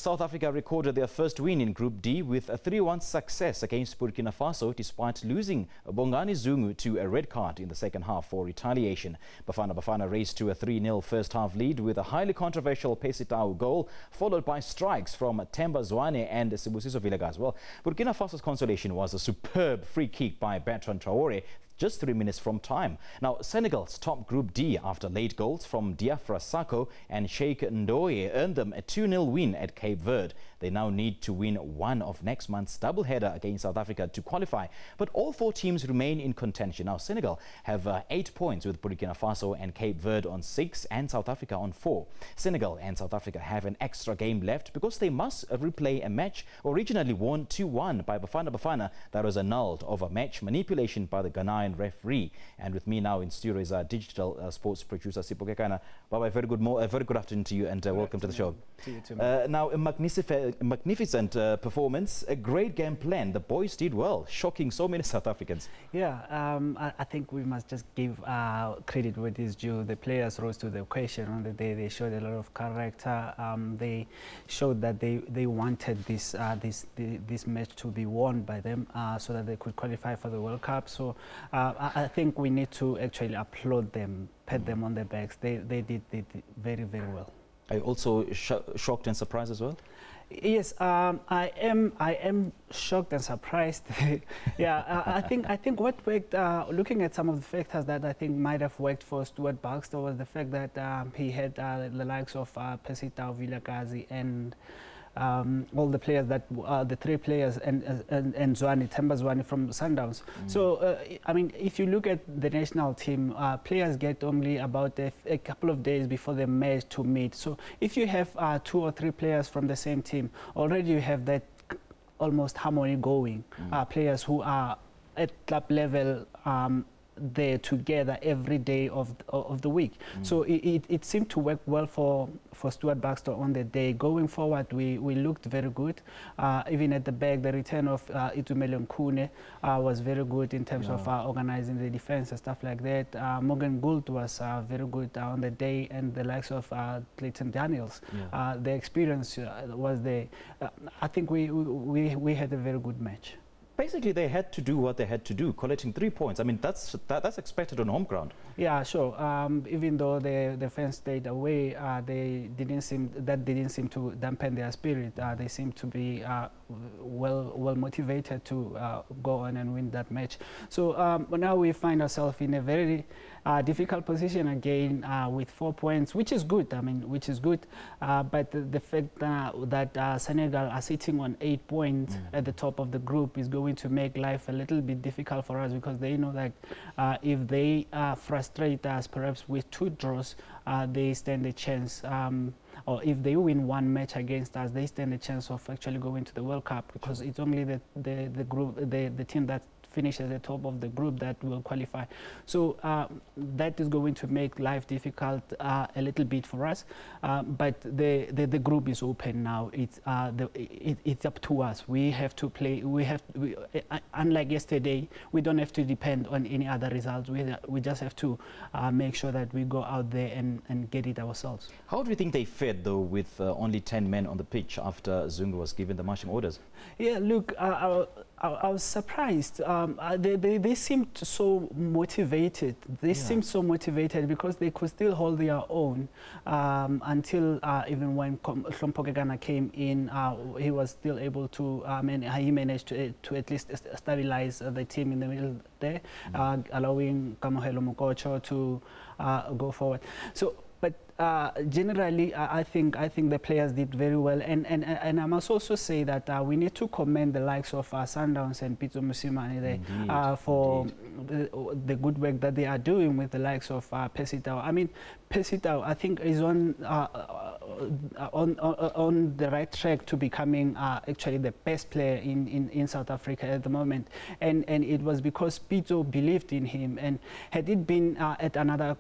South Africa recorded their first win in Group D with a 3-1 success against Burkina Faso despite losing Bongani Zungu to a red card in the second half for retaliation. Bafana Bafana raced to a 3-0 first half lead with a highly controversial Percy Tau goal, followed by strikes from Themba, Zwani and Sibusiso Vilakazi. Well, Burkina Faso's consolation was a superb free kick by Bertrand Traore just 3 minutes from time. Now, Senegal's top Group D after late goals from Diafra, Sakho and Cheikh earned them a 2-0 win at Cape Verde. They now need to win one of next month's doubleheader against South Africa to qualify. But all 4 teams remain in contention. Now, Senegal have 8 points with Burkina Faso and Cape Verde on 6 and South Africa on 4. Senegal and South Africa have an extra game left because they must replay a match originally won 2-1 by Bafana Bafana that was annulled over match manipulation by the Ghanaian referee. And with me now in studio is our digital sports producer Sibusiso. Bye-bye, very good afternoon to you and welcome to the show. To you too. Now, a magnificent performance, a great game plan. The boys did well, shocking so many South Africans. Yeah, I think we must just give credit where it is due. The players rose to the occasion on the day. They showed a lot of character. They showed that they wanted this match to be won by them so that they could qualify for the World Cup. So I think we need to actually applaud them, pat them on their backs. They did very, very well. Are you also shocked and surprised as well? Yes, I am shocked and surprised. Yeah, I think what worked, looking at some of the factors that I think might have worked for Stuart Baxter was the fact that he had the likes of Percy Tau, Vilakazi and all the players that the 3 players and Zwani, Themba Zwani from Sundowns. So I mean, if you look at the national team, players get only about a couple of days before the match to meet. So if you have 2 or 3 players from the same team, already you have that almost harmony going. Players who are at club level there together every day of the week. So it seemed to work well for Stuart Baxter on the day. Going forward, we looked very good. Even at the back, the return of Itumeleng Khune was very good in terms of organizing the defense and stuff like that. Morgan Gould was very good on the day, and the likes of Clayton Daniels. The experience was there. I think we had a very good match. Basically, they had to do what they had to do, collecting 3 points. I mean, that's expected on home ground. Yeah, sure. Even though the fans stayed away, that didn't seem to dampen their spirit. They seemed to be well motivated to go on and win that match. So now we find ourselves in a very difficult position again with 4 points, which is good. I mean, which is good. But the fact that Senegal are sitting on 8 points at the top of the group is going to make life a little bit difficult for us, because they know that if they frustrate us perhaps with 2 draws, they stand a chance, or if they win 1 match against us, they stand a chance of actually going to the World Cup, because it's only the group, the team that finish at the top of the group that will qualify. So that is going to make life difficult a little bit for us, but the group is open now. It's up to us. We have to play. Unlike yesterday, we don't have to depend on any other results. We just have to make sure that we go out there and get it ourselves. How do you think they fared though with only 10 men on the pitch after Zungu was given the marching orders? Yeah, look, I was surprised. They seemed so motivated. They seemed so motivated because they could still hold their own until even when Hlomphokekana came in, he was still able to. He managed to at least stabilize the team in the middle there, allowing Kamohelo Mokocho to go forward. So. But generally, I think the players did very well, and I must also say that we need to commend the likes of Sundowns and Pitso Mosimane for the good work that they are doing with the likes of Percy Tau. I mean, Percy Tau, I think, is on the right track to becoming actually the best player in South Africa at the moment, and it was because Pitso believed in him. And had it been at another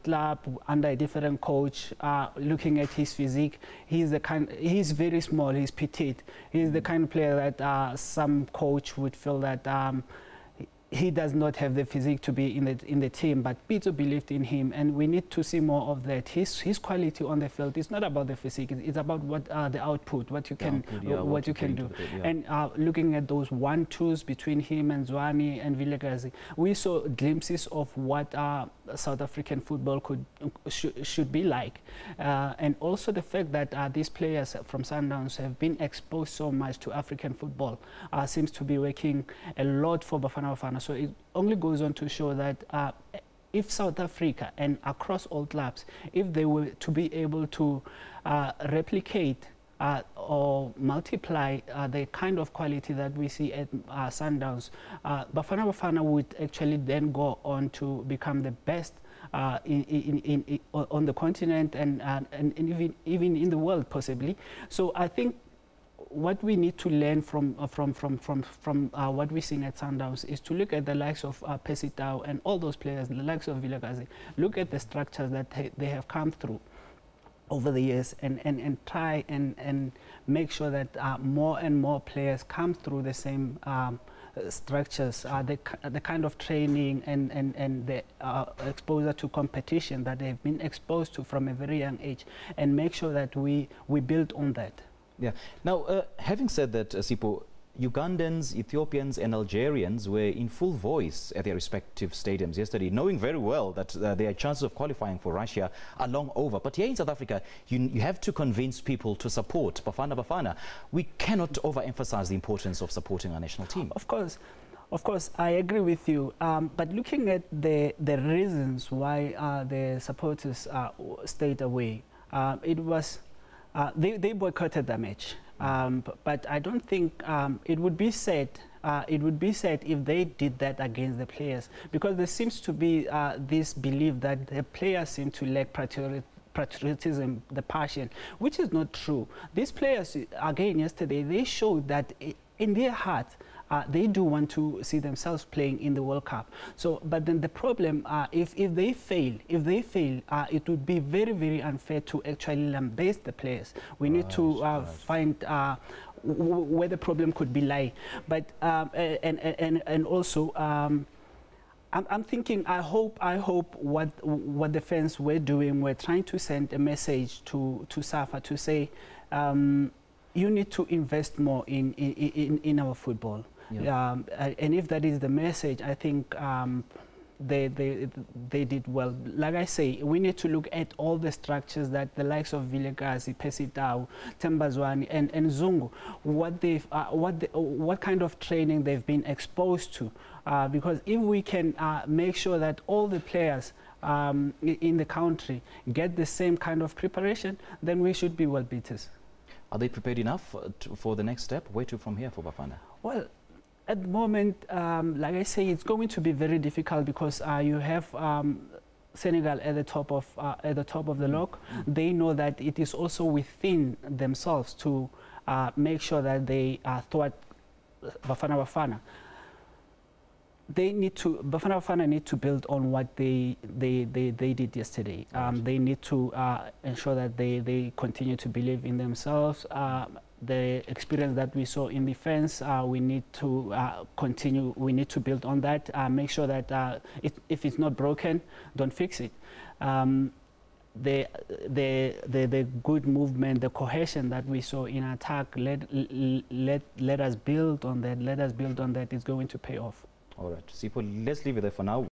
club under a different coach, looking at his physique, he's very small, he's petite. He's the kind of player that some coach would feel that he does not have the physique to be in the team, but Pitso believed in him, and we need to see more of that. His quality on the field is not about the physique; it's about what the output, what you can do. And looking at those 1-2s between him and Zwani and Vilakazi, we saw glimpses of what South African football should be like, and also the fact that these players from Sundowns have been exposed so much to African football seems to be working a lot for Bafana Bafana. So it only goes on to show that if South Africa and across all clubs, if they were to be able to replicate or multiply the kind of quality that we see at Sundowns, Bafana Bafana would actually then go on to become the best on the continent and even in the world possibly. So I think what we need to learn from what we're seeing at Sundowns is to look at the likes of Percy Tau and all those players, the likes of Vilakazi, look at the structures that they have come through over the years and try and make sure that more and more players come through the same structures, the kind of training and the exposure to competition that they've been exposed to from a very young age, and make sure that we build on that. Yeah. Now, having said that, Sipo, Ugandans, Ethiopians and Algerians were in full voice at their respective stadiums yesterday, knowing very well that their chances of qualifying for Russia are long over. But here in South Africa, you have to convince people to support Bafana Bafana. We cannot overemphasize the importance of supporting our national team. Of course, I agree with you. But looking at the reasons why the supporters stayed away, it was they boycotted the match. But I don't think it would be said if they did that against the players, because there seems to be this belief that the players seem to lack patriotism, the passion, which is not true. These players, again yesterday, they showed that in their heart they do want to see themselves playing in the World Cup. So, but then the problem, if they fail, it would be very, very unfair to actually lambaste the players. We need to find where the problem could be lie. But and also, I'm thinking, I hope what the fans were doing, were trying to send a message to SAFA to say, you need to invest more in our football. Yeah. And if that is the message, I think they did well. Like I say, we need to look at all the structures that the likes of Vilakazi, Percy Tau, Themba, Zwani and Zungu, what kind of training they've been exposed to. Because if we can make sure that all the players in the country get the same kind of preparation, then we should be well beaters. Are they prepared enough for the next step? Where to from here for Bafana? Well, at the moment, like I say, it's going to be very difficult because you have Senegal at the top of the log. They know that it is also within themselves to make sure that they thwart Bafana Bafana. Bafana Bafana need to build on what they did yesterday. They need to ensure that they continue to believe in themselves. The experience that we saw in defense, we need to continue. We need to build on that. Make sure that if it's not broken, don't fix it. The good movement, the cohesion that we saw in attack, let us build on that. Let us build on that. It's going to pay off. All right, Sipo, let's leave it there for now.